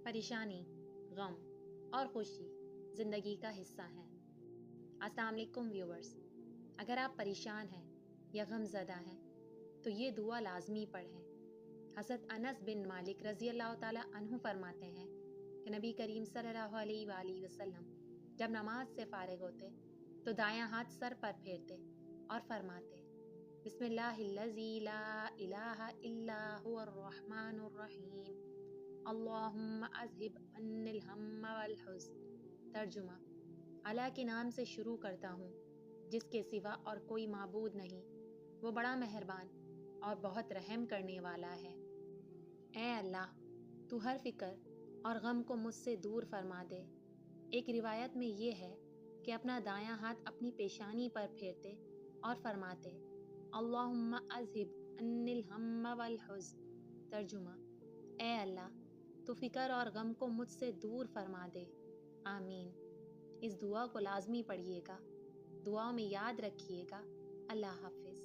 پریشانی، غم اور خوشی زندگی کا حصہ ہیں۔ السلام علیکم ویورز، اگر آپ پریشان ہیں یا غم زدہ ہیں تو یہ دعا لازمی پڑھیں۔ حضرت انس بن مالک رضی اللہ تعالیٰ عنہ فرماتے ہیں کہ نبی کریم صلی اللہ علیہ وآلہ وسلم جب نماز سے فارغ ہوتے تو دایاں ہاتھ سر پر پھیرتے اور فرماتے بسم اللہ الذی لا الہ الا هو الرحمن الرحیم اللہم اذہب عنی الہم والحزن۔ ترجمہ: اللہ کے نام سے شروع کرتا ہوں جس کے سوا اور کوئی معبود نہیں، وہ بڑا مہربان اور بہت رحم کرنے والا ہے۔ اے اللہ، تو ہر فکر اور غم کو مجھ سے دور فرما دے۔ ایک روایت میں یہ ہے کہ اپنا دایاں ہاتھ اپنی پیشانی پر پھیرتے اور فرماتے اللہم اذہب عنی الہم والحزن۔ ترجمہ: اے اللہ، تو فکر اور غم کو مجھ سے دور فرما دے۔ آمین۔ اس دعا کو لازمی پڑھیے گا، دعاؤں میں یاد رکھیے گا۔ اللہ حافظ۔